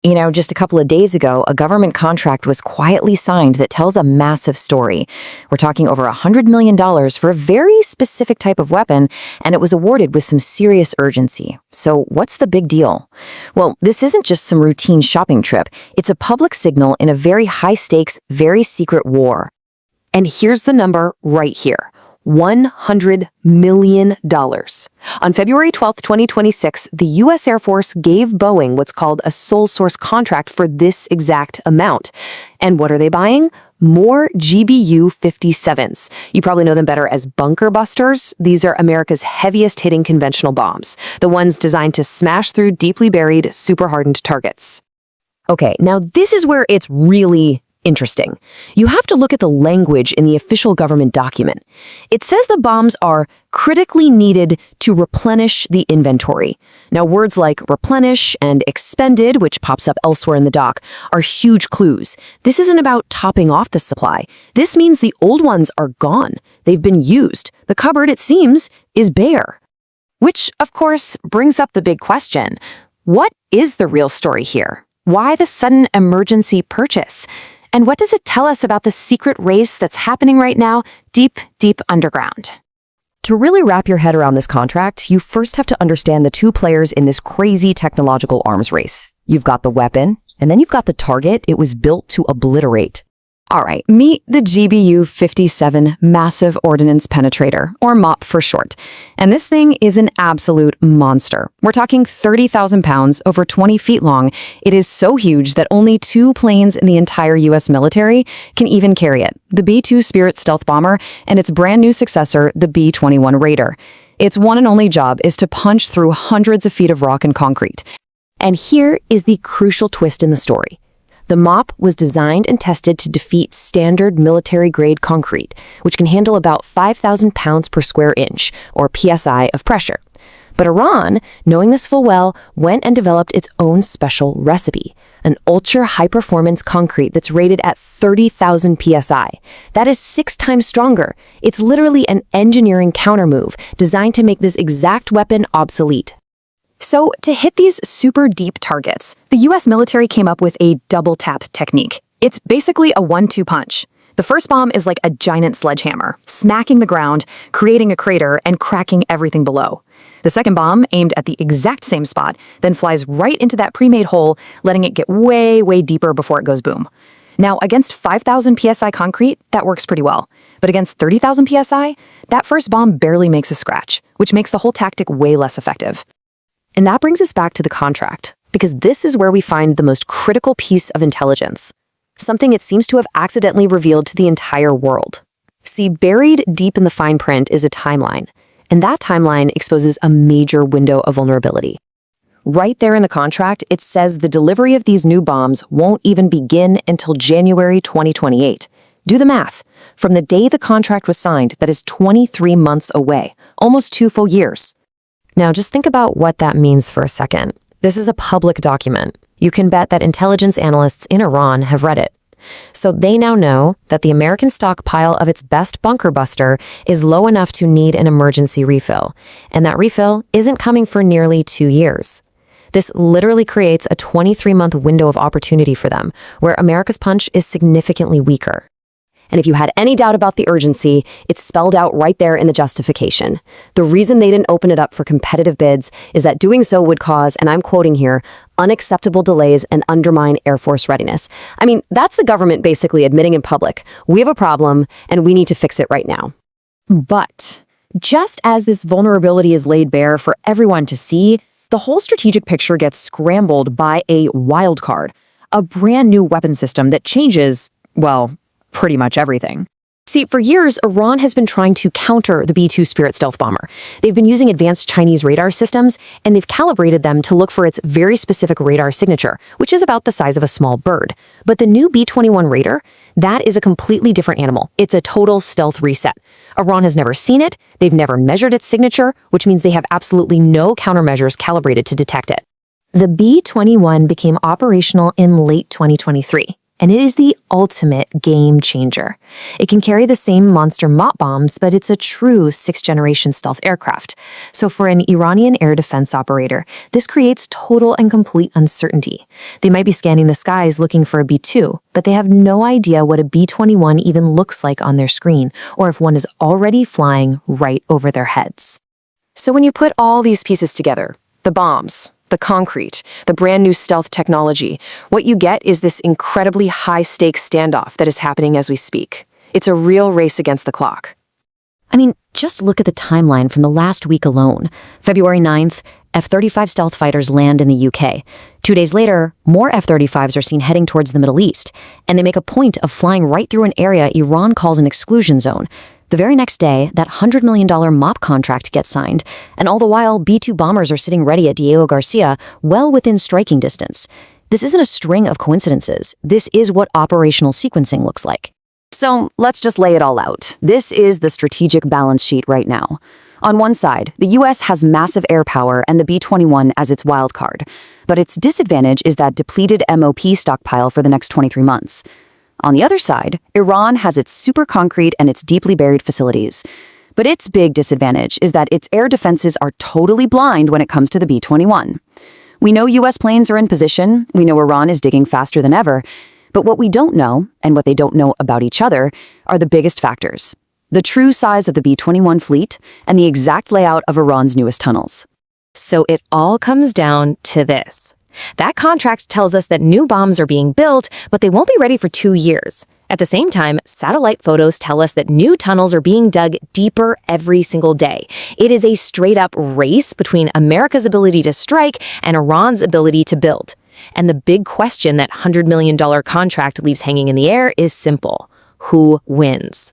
Just a couple of days ago, a government contract was quietly signed that tells a massive story. We're talking over $100 million for a very specific type of weapon, and it was awarded with some serious urgency. So what's the big deal? Well, this isn't just some routine shopping trip. It's a public signal in a very high-stakes, very secret war. And here's the number right here. $100 million. On February 12, 2026, the U.S. Air Force gave Boeing what's called a sole source contract for this exact amount. And what are they buying? More GBU-57s. You probably know them better as bunker busters. These are America's heaviest hitting conventional bombs, the ones designed to smash through deeply buried, super hardened targets. Okay, now this is where it's really interesting. You have to look at the language in the official government document. It says the bombs are critically needed to replenish the inventory. Now, words like replenish and expended, which pops up elsewhere in the doc, are huge clues. This isn't about topping off the supply. This means the old ones are gone. They've been used. The cupboard, it seems, is bare. Which, of course, brings up the big question. What is the real story here? Why the sudden emergency purchase? And what does it tell us about the secret race that's happening right now, deep, deep underground? To really wrap your head around this contract, you first have to understand the two players in this crazy technological arms race. You've got the weapon, and then you've got the target it was built to obliterate. All right, meet the GBU-57 Massive Ordnance Penetrator, or MOP for short. And this thing is an absolute monster. We're talking 30,000 pounds, over 20 feet long. It is so huge that only 2 planes in the entire U.S. military can even carry it, the B-2 Spirit stealth bomber and its brand new successor, the B-21 Raider. Its one and only job is to punch through hundreds of feet of rock and concrete. And here is the crucial twist in the story. The MOP was designed and tested to defeat standard military-grade concrete, which can handle about 5,000 pounds per square inch, or PSI, of pressure. But Iran, knowing this full well, went and developed its own special recipe, an ultra-high-performance concrete that's rated at 30,000 PSI. That is 6 times stronger. It's literally an engineering countermove designed to make this exact weapon obsolete. So, to hit these super deep targets, the U.S. military came up with a double tap technique. It's basically a 1-2 punch. The first bomb is like a giant sledgehammer, smacking the ground, creating a crater, and cracking everything below. The second bomb, aimed at the exact same spot, then flies right into that pre-made hole, letting it get way, way deeper before it goes boom. Now, against 5,000 PSI concrete, that works pretty well. But against 30,000 PSI, that first bomb barely makes a scratch, which makes the whole tactic way less effective. And that brings us back to the contract, because this is where we find the most critical piece of intelligence, something it seems to have accidentally revealed to the entire world. See, buried deep in the fine print is a timeline, and that timeline exposes a major window of vulnerability. Right there in the contract, it says the delivery of these new bombs won't even begin until January 2028. Do the math. From the day the contract was signed, that is 23 months away, almost 2 full years. Now, just think about what that means for a second. This is a public document. You can bet that intelligence analysts in Iran have read it. So they now know that the American stockpile of its best bunker buster is low enough to need an emergency refill, and that refill isn't coming for nearly 2 years. This literally creates a 23-month window of opportunity for them, where America's punch is significantly weaker. And if you had any doubt about the urgency, it's spelled out right there in the justification. The reason they didn't open it up for competitive bids is that doing so would cause, and I'm quoting here, unacceptable delays and undermine Air Force readiness. I mean, that's the government basically admitting in public, we have a problem and we need to fix it right now. But just as this vulnerability is laid bare for everyone to see, the whole strategic picture gets scrambled by a wild card, a brand new weapon system that changes, well, pretty much everything. See, for years, Iran has been trying to counter the B-2 Spirit stealth bomber. They've been using advanced Chinese radar systems, and they've calibrated them to look for its very specific radar signature, which is about the size of a small bird. But the new B-21 Raider, that is a completely different animal. It's a total stealth reset. Iran has never seen it, they've never measured its signature, which means they have absolutely no countermeasures calibrated to detect it. The B-21 became operational in late 2023. and it is the ultimate game changer. It can carry the same monster mop bombs, but it's a true sixth-generation stealth aircraft. So for an Iranian air defense operator, this creates total and complete uncertainty. They might be scanning the skies looking for a B-2, but they have no idea what a B-21 even looks like on their screen, or if one is already flying right over their heads. So when you put all these pieces together, the bombs, the concrete, the brand new stealth technology, what you get is this incredibly high-stakes standoff that is happening as we speak. It's a real race against the clock. I mean, just look at the timeline from the last week alone. February 9th, F-35 stealth fighters land in the UK. 2 days later, more F-35s are seen heading towards the Middle East, and they make a point of flying right through an area Iran calls an exclusion zone. The very next day, that $100 million MOP contract gets signed, and all the while, B-2 bombers are sitting ready at Diego Garcia, well within striking distance. This isn't a string of coincidences. This is what operational sequencing looks like. So let's just lay it all out. This is the strategic balance sheet right now. On one side, the US has massive air power and the B-21 as its wild card. But its disadvantage is that depleted MOP stockpile for the next 23 months. On the other side, Iran has its super concrete and its deeply buried facilities. But its big disadvantage is that its air defenses are totally blind when it comes to the B-21. We know US planes are in position, we know Iran is digging faster than ever, but what we don't know, and what they don't know about each other, are the biggest factors. The true size of the B-21 fleet and the exact layout of Iran's newest tunnels. So it all comes down to this. That contract tells us that new bombs are being built, but they won't be ready for 2 years. At the same time, satellite photos tell us that new tunnels are being dug deeper every single day. It is a straight-up race between America's ability to strike and Iran's ability to build. And the big question that $100 million contract leaves hanging in the air is simple. Who wins?